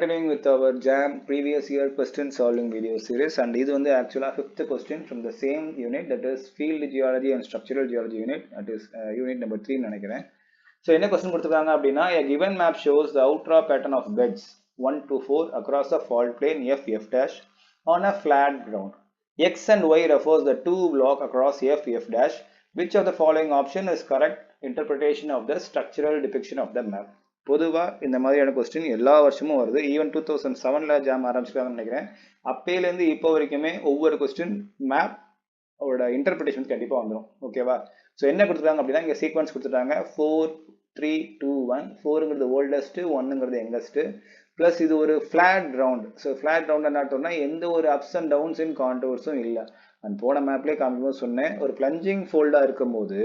Continuing with our JAM previous year question solving video series, and this is actually fifth question from the same unit, that is field geology and structural geology unit, that is unit number 3 நினைக்கிறேன். So என்ன question கொடுத்திருக்காங்க அப்படினா, a given map shows the outdraw pattern of beds 1 to 4 across the fault plane f dash on a flat ground. X and Y refers the two block across f dash. Which of the following option is correct interpretation of the structural depiction of the map? பொதுவாக இந்த மாதிரியான question எல்லா வருஷமும் வருது. Even 2007ல் jam ஆரம்பிச்சிருக்காங்கன்னு நினைக்கிறேன். அப்பையிலேருந்து இப்போ வரைக்குமே ஒவ்வொரு கொஸ்டின் மேப் அவரோட இன்டர்பிரேஷன் கண்டிப்பாக வந்துடும். ஓகேவா? ஸோ என்ன கொடுத்துருக்காங்க அப்படின்னா, இங்கே சீக்வன்ஸ் கொடுத்துட்டாங்க 4 3 2 1. 4ங்கிறது ஓல்டஸ்ட்டு, 1ங்கிறது யங்கஸ்ட்டு, ப்ளஸ் இது ஒரு flat round. So flat round என்ன அர்த்தம்னா எந்த ஒரு அப்ஸ் அண்ட் டவுன்ஸ் இன் கான்டோர்ஸும் இல்லை. அண்ட் போன மேப்லேயே காமிக்கும்போது சொன்னேன், ஒரு பிளஞ்சிங் ஃபோல்டாக இருக்கும்போது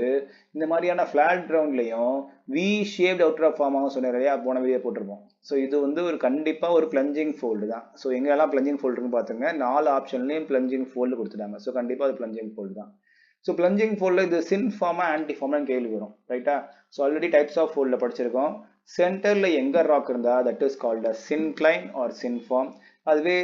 இந்த மாதிரியான ஃப்ளாட் ரவுண்ட்லையும் வி ஷேப்ட் அவுட்டர் ஃபார்ம் ஆகும் சொன்னேன் இல்லையா, போன வீடியோ போட்டிருப்போம். ஸோ இது ஒரு கண்டிப்பாக ஒரு பிளஞ்சிங் ஃபோல்டு தான். ஸோ எங்கெல்லாம் பிளஞ்சிங் ஃபோல்டு இருக்குன்னு பார்த்துங்க, 4 ஆப்ஷன்லையும் பிளஞ்சிங் ஃபோல்டு கொடுத்துட்டாங்க. ஸோ கண்டிப்பாக அது பிளஞ்சிங் ஃபோல்டு தான். ஸோ பிளஞ்சிங் ஃபோல்டில் இது சின் ஃபார்மா ஆன்டி ஃபார்ம்னு கேள்வி வரும், ரைட்டா? ஸோ ஆல்ரெடி டைப்ஸ் ஆஃப் ஃபோல்டில் படிச்சிருக்கோம். சென்டரில் எங்கே ராக் இருந்தால் that is called a syncline or synform. அதுவே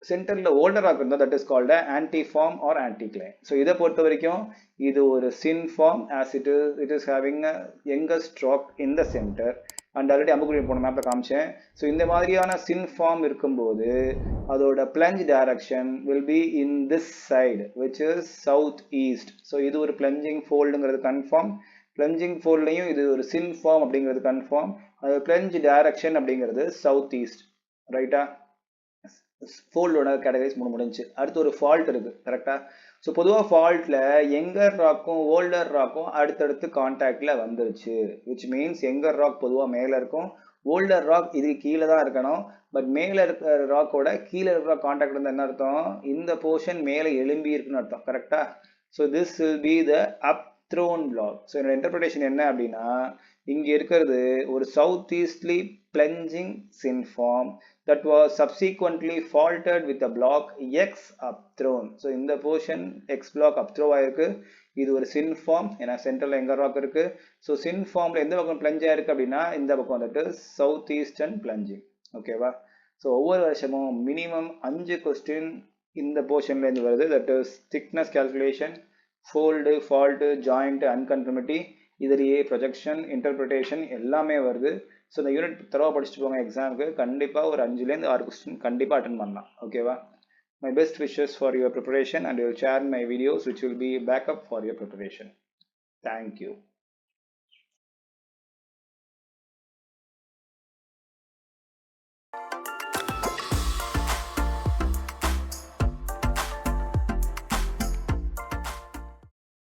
சென்டரில் ஓல்டர் ராக் இருந்தால் that is called a antiform or anticline. So இதை பொறுத்த வரைக்கும் இது ஒரு synform as it is having a youngest rock in the center. And already அம்புக்குடி போன மேப்பில் காமிச்சேன். ஸோ இந்த மாதிரியான சின் ஃபார்ம் இருக்கும்போது அதோட plunge direction will be in this side which is south east. So இது ஒரு பிளஞ்சிங் ஃபோல்டுங்கிறது கன்ஃபார்ம். பிளஞ்சிங் ஃபோல்ட்லையும் இது ஒரு சின் ஃபார்ம் அப்படிங்கிறது கன்ஃபார்ம். அது பிளஞ்ச் டைரக்ஷன் அப்படிங்கிறது சவுத் ஈஸ்ட், ரைட்டா? ஃபோல்டோட கேட்டகரிஸ் 3 முடிஞ்சு. அடுத்து ஒரு ஃபால்ட் இருக்குது, கரெக்டா? ஸோ பொதுவாக ஃபால்ட்டில் யங்கர் ராக்கும் ஓல்டர் ராக்கும் அடுத்தடுத்து கான்டாக்டில் வந்துருச்சு. விச் மீன்ஸ் யங்கர் ராக் பொதுவாக மேலே இருக்கும், ஓல்டர் ராக் இதுக்கு கீழே தான் இருக்கணும். பட் மேலே இருக்கிற ராக்கோட கீழே இருக்கிற கான்டாக்ட் வந்து என்ன அர்த்தம், இந்த போர்ஷன் மேலே எழும்பி இருக்குன்னு அர்த்தம், கரெக்டா? So this will be the upthrown block. So என்னோட இன்டர்பிரேஷன் என்ன அப்படின்னா, இங்கே இருக்கிறது ஒரு south easterly plunging synform that was subsequently faulted with a block X upthrown. So இந்த portion X block upthrow ஆயிருக்கு. இது ஒரு sin form, ஏன்னா சென்டரில் எங்க ராக் இருக்கு. ஸோ sin formல எந்த பக்கம் பிளஞ்ச் ஆயிருக்கு அப்படின்னா இந்த பக்கம் வந்துட்டு சவுத் ஈஸ்டர்ன் பிளஞ்சிங். ஓகேவா? ஸோ ஒவ்வொரு வருஷமும் மினிமம் 5 கொஸ்டின் இந்த போர்ஷன்ல இருந்து வருது. That is thickness calculation, fold, fault, joint, unconformity, இதுலேயே ப்ரொஜெக்ஷன், இன்டர்பிரிட்டேஷன் எல்லாமே வருது. ஸோ இந்த யூனிட் தரவாக படிச்சுட்டு போங்க. எக்ஸாமுக்கு கண்டிப்பாக ஒரு 5லேருந்து 6 கொஸ்டின் கண்டிப்பாக அட்டன் பண்ணலாம். ஓகேவா? My best wishes for your preparation and you share my videos which will be backup for your preparation. Thank you.